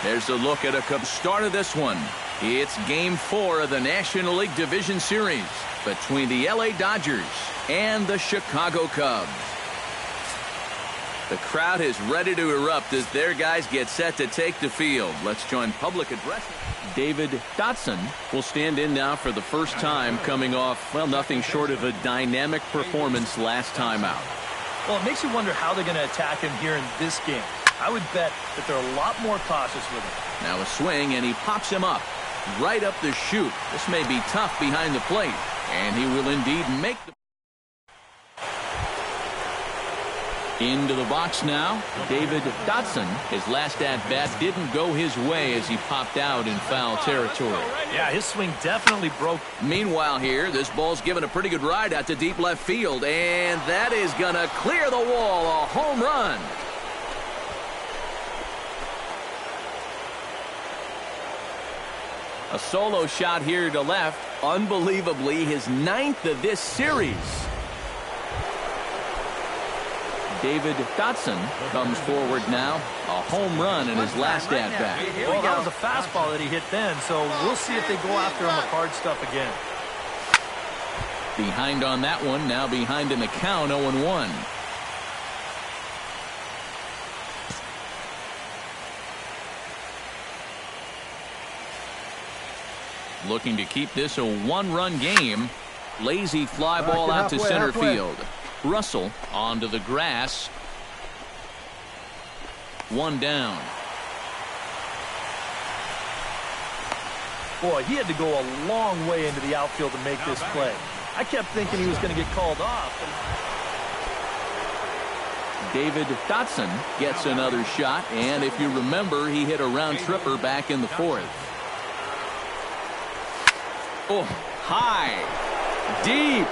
There's a look at a start of this one. It's Game 4 of the National League Division Series between the LA Dodgers and the Chicago Cubs. The crowd is ready to erupt as their guys get set to take the field. Let's join public address. David Dotson will stand in now for the first time, coming off, well, nothing short of a dynamic performance last time out. Well, it makes you wonder how they're going to attack him here in this game. I would bet that they're a lot more cautious with him. Now a swing, and he pops him up right up the chute. This may be tough behind the plate, and he will indeed make the... Into the box now, David Dotson. His last at-bat didn't go his way as he popped out in foul territory. Yeah, his swing definitely broke. Meanwhile here, this ball's given a pretty good ride out to deep left field, and that is going to clear the wall. A home run. A solo shot here to left. Unbelievably, his 9th of this series. David Dotson comes forward now. A home run in his last at-bat. Well, that was a fastball that he hit then, so we'll see if they go after him with hard stuff again. Behind on that one, now behind in the count, 0-1. Looking to keep this a one-run game. Lazy fly ball out to center field. Russell onto the grass. One down. Boy, he had to go a long way into the outfield to make this play. I kept thinking he was going to get called off. David Dotson gets another shot, and if you remember, he hit a round tripper back in the 4th. Oh, high, deep.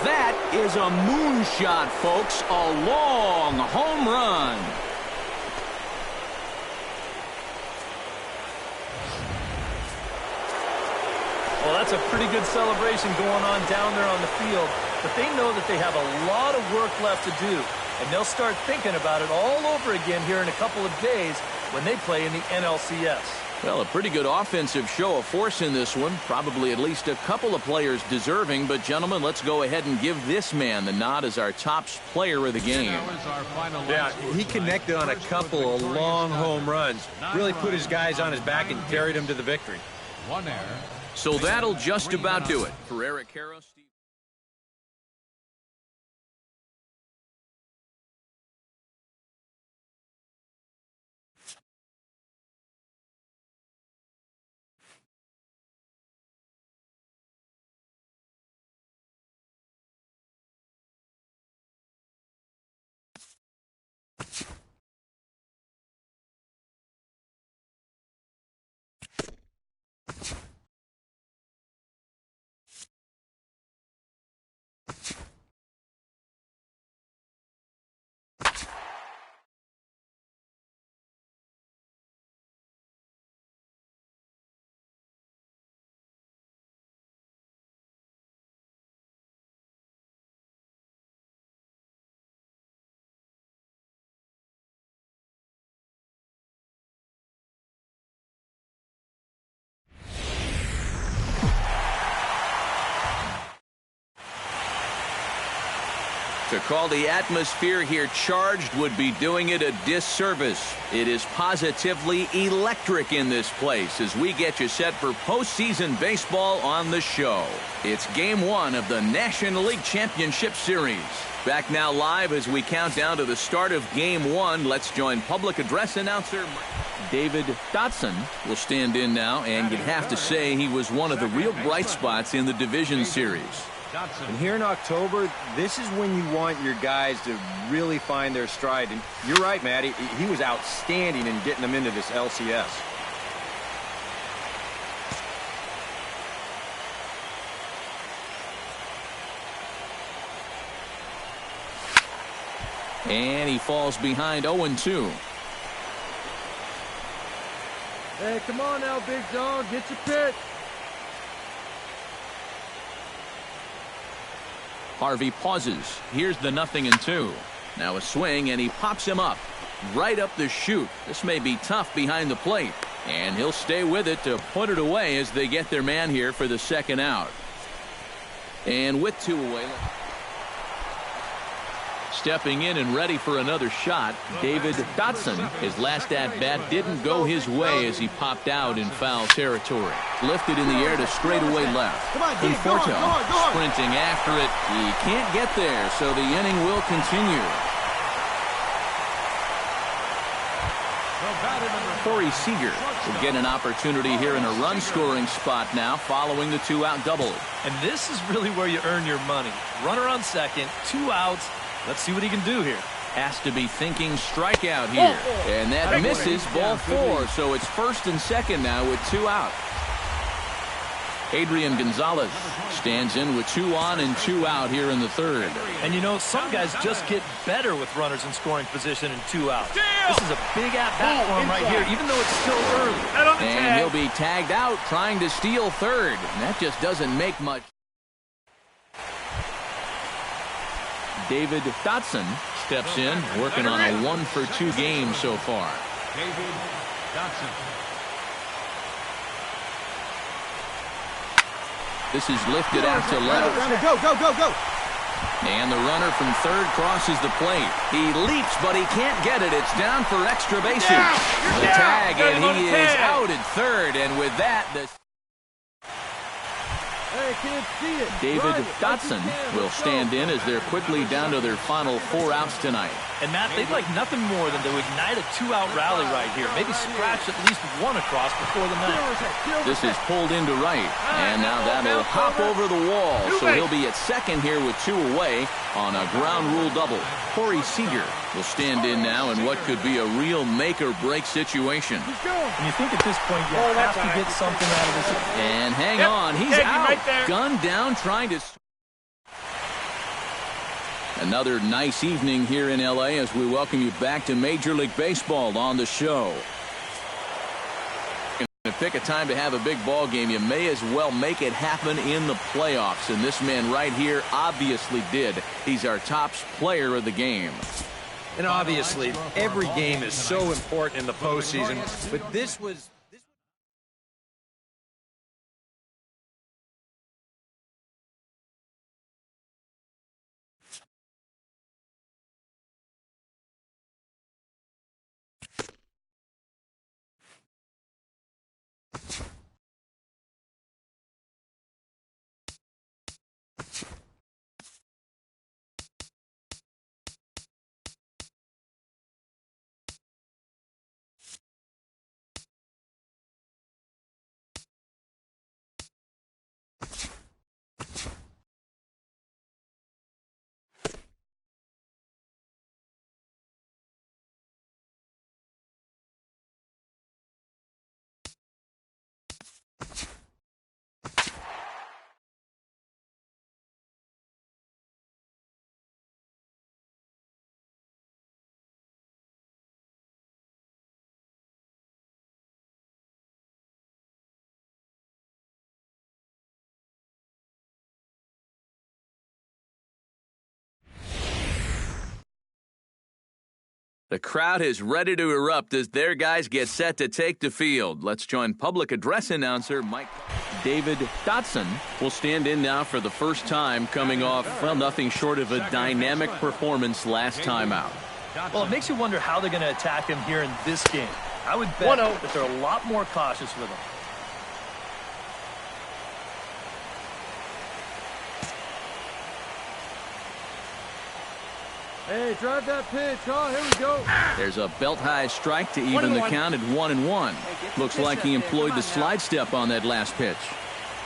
That is a moonshot, folks. A long home run. Well, that's a pretty good celebration going on down there on the field. But they know that they have a lot of work left to do. And they'll start thinking about it all over again here in a couple of days when they play in the NLCS. Well, a pretty good offensive show of force in this one. Probably at least a couple of players deserving. But, gentlemen, let's go ahead and give this man the nod as our top player of the game. Yeah, he connected on a couple of long home runs. Really put his guys on his back and carried them to the victory. One error. So that'll just about do it for Eric Harris. To call the atmosphere here charged would be doing it a disservice. It is positively electric in this place as we get you set for postseason baseball on the show. It's Game 1 of the National League Championship Series. Back now live as we count down to the start of Game 1. Let's join public address announcer David Dotson will stand in now, and you'd have to say he was one of the real bright spots in the division series. And here in October, this is when you want your guys to really find their stride. And you're right, Matt. He was outstanding in getting them into this LCS. And he falls behind 0-2. Hey, come on now, Big Dog. Get your pitch. Harvey pauses. Here's the 0-2. Now a swing, and he pops him up right up the chute. This may be tough behind the plate. And he'll stay with it to put it away as they get their man here for the second out. And with 2 away. Stepping in and ready for another shot, David Dotson. His last at-bat didn't go his way as he popped out in foul territory. Lifted in the air to straightaway left. Conforto sprinting after it. He can't get there, so the inning will continue. Corey Seager will get an opportunity here in a run-scoring spot now following the 2-out double. And this is really where you earn your money. Runner on second, 2 outs. Let's see what he can do here. Has to be thinking strikeout here. And that misses ball 4, so it's first and second now with 2 out. Adrian Gonzalez stands in with 2 on and 2 out here in the third. And you know, some guys just get better with runners in scoring position and 2 outs. This is a big at-bat for him right here, even though it's still early. And he'll be tagged out trying to steal third. And that just doesn't make much. David Dotson steps in, working on a 1-for-2 game so far. David Dotson. This is lifted out to left. Go, go, go, go. And the runner from third crosses the plate. He leaps, but he can't get it. It's down for extra bases. The tag, and he is out at third. And with that, the Hey, can't see it. David Dotson will stand in as they're quickly down to their final 4 outs tonight. And Matt, they'd like nothing more than to ignite a 2-out rally right here. Maybe scratch at least 1 across before the ninth. This is pulled into right. And now that'll hop over the wall. So he'll be at second here with 2 away on a ground rule double. Corey Seager will stand in now in what could be a real make-or-break situation. And you think at this point you have to get something out of this. And hang on, he's out. Right there. Gun down, trying to... Another nice evening here in L.A. as we welcome you back to Major League Baseball on the show. To pick a time to have a big ball game, you may as well make it happen in the playoffs. And this man right here obviously did. He's our top player of the game. And obviously, every game is so important in the postseason, but this was... The crowd is ready to erupt as their guys get set to take the field. Let's join public address announcer Mike. David Dotson will stand in now for the first time, coming off, well, nothing short of a dynamic performance last time out. Well, it makes you wonder how they're going to attack him here in this game. I would bet that they're a lot more cautious with him. Hey, drive that pitch. Oh, here we go. There's a belt-high strike to even the count at 1-1. Looks like he employed the slide step on that last pitch.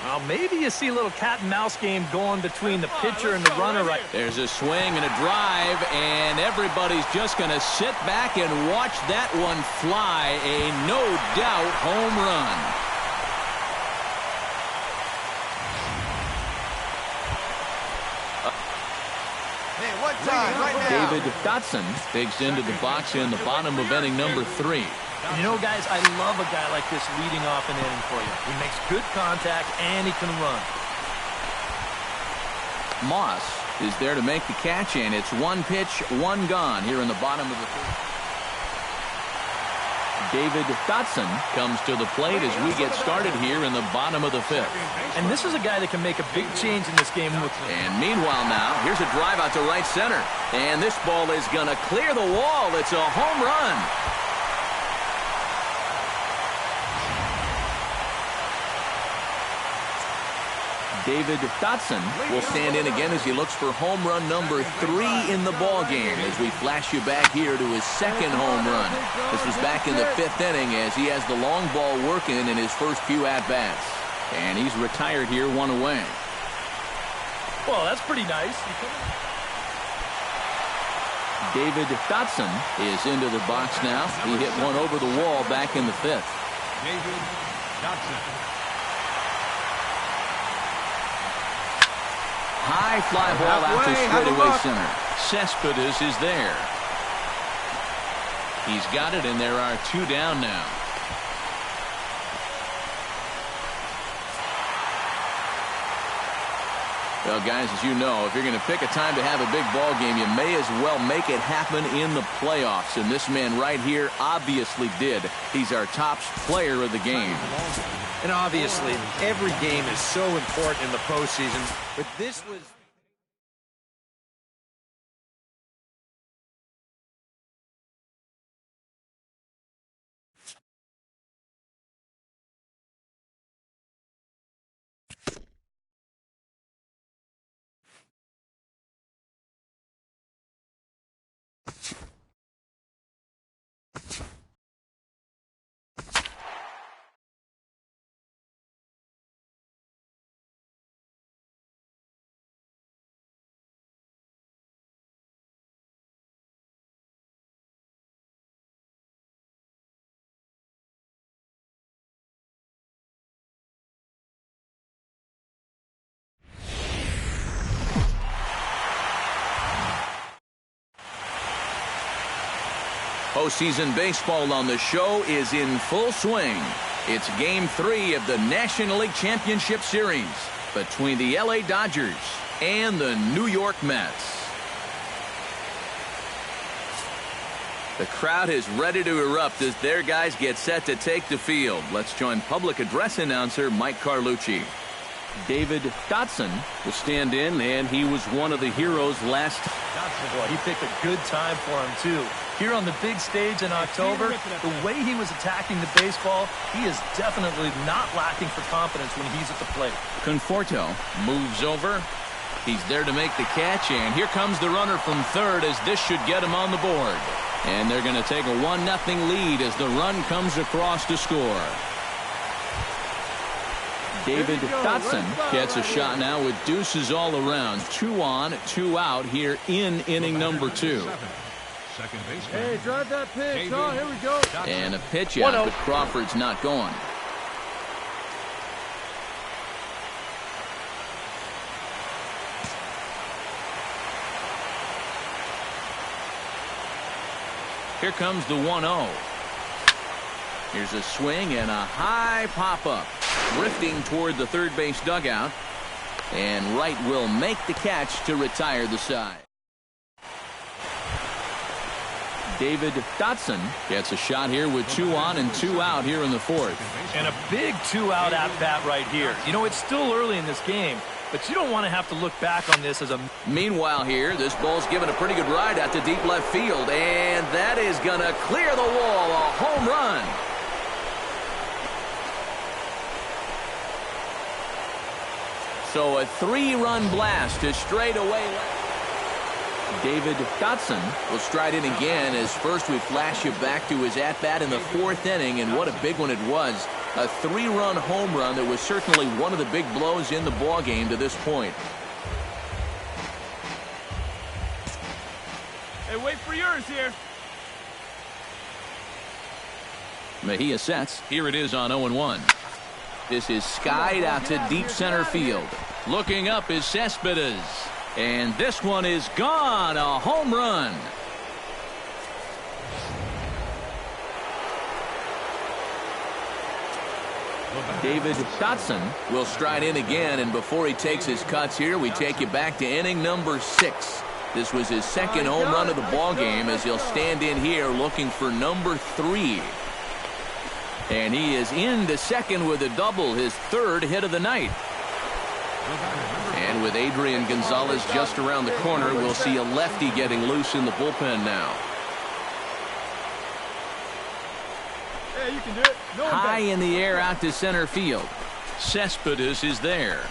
Well, maybe you see a little cat-and-mouse game going between the pitcher and the runner right. There's a swing and a drive, and everybody's just going to sit back and watch that one fly. A no-doubt home run. David Dotson digs into the box in the bottom of inning number 3. And you know, guys, I love a guy like this leading off an inning for you. He makes good contact, and he can run. Moss is there to make the catch, and it's 1 pitch, 1 gone here in the bottom of the 3rd. David Dotson comes to the plate as we get started here in the bottom of the fifth. And this is a guy that can make a big change in this game. And meanwhile now, here's a drive out to right center. And this ball is going to clear the wall. It's a home run. David Dotson will stand in again as he looks for home run number 3 in the ball game as we flash you back here to his second home run. This was back in the 5th inning as he has the long ball working in his first few at-bats. And he's retired here, 1 away. Well, that's pretty nice. David Dotson is into the box now. He hit one over the wall back in the 5th. David Dotson. High fly ball out to straightaway center. Cespedes is there. He's got it, and there are 2 down now. Well, guys, as you know, if you're going to pick a time to have a big ball game, you may as well make it happen in the playoffs. And this man right here obviously did. He's our top player of the game. And obviously, every game is so important in the postseason. But this was... Postseason baseball on the show is in full swing. It's Game 3 of the National League Championship Series between the LA Dodgers and the New York Mets. The crowd is ready to erupt as their guys get set to take the field. Let's join public address announcer Mike Carlucci. David Dotson will stand in, and he was one of the heroes last. Well, he picked a good time for him, too. Here on the big stage in October, the way he was attacking the baseball, he is definitely not lacking for confidence when he's at the plate. Conforto moves over. He's there to make the catch, and here comes the runner from third as this should get him on the board. And they're going to take a 1-0 lead as the run comes across to score. David Dotson gets a shot now with deuces all around. 2 on, 2 out here in inning number 2. Second baseman. Hey, drive that pitch. Oh, here we go. And a pitch out, but Crawford's not going. Here comes the 1-0. Here's a swing and a high pop-up. Drifting toward the third base dugout. And Wright will make the catch to retire the side. David Dotson gets a shot here with 2 on and 2 out here in the 4th. And a big 2-out at-bat right here. You know, it's still early in this game, but you don't want to have to look back on this as a... Meanwhile here, this ball's given a pretty good ride out to deep left field, and that is going to clear the wall. A home run. So a 3-run blast to straightaway left. David Dotson will stride in again as first we flash you back to his at-bat in the 4th inning, and what a big one it was. A 3-run home run that was certainly one of the big blows in the ballgame to this point. Hey, wait for yours here. Mejia sets. Here it is on 0-1. This is skied out to deep center field. Looking up is Cespedes. And this one is gone. A home run. David Dotson will stride in again, and before he takes his cuts here, we take you back to inning number 6. This was his second home run of the ball game as he'll stand in here looking for number 3. And he is into second with a double, his third hit of the night. And with Adrian Gonzalez just around the corner, we'll see a lefty getting loose in the bullpen now. Hey, you can do it. No High in the air out to center field. Cespedes is there.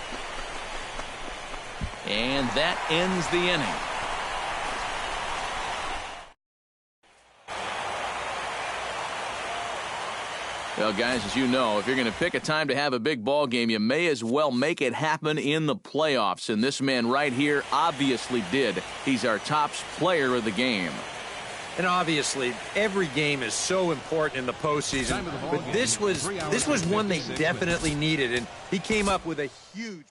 And that ends the inning. Well, guys, as you know, if you're going to pick a time to have a big ball game, you may as well make it happen in the playoffs. And this man right here obviously did. He's our top player of the game. And obviously, every game is so important in the postseason. But this was one they definitely needed, and he came up with a huge...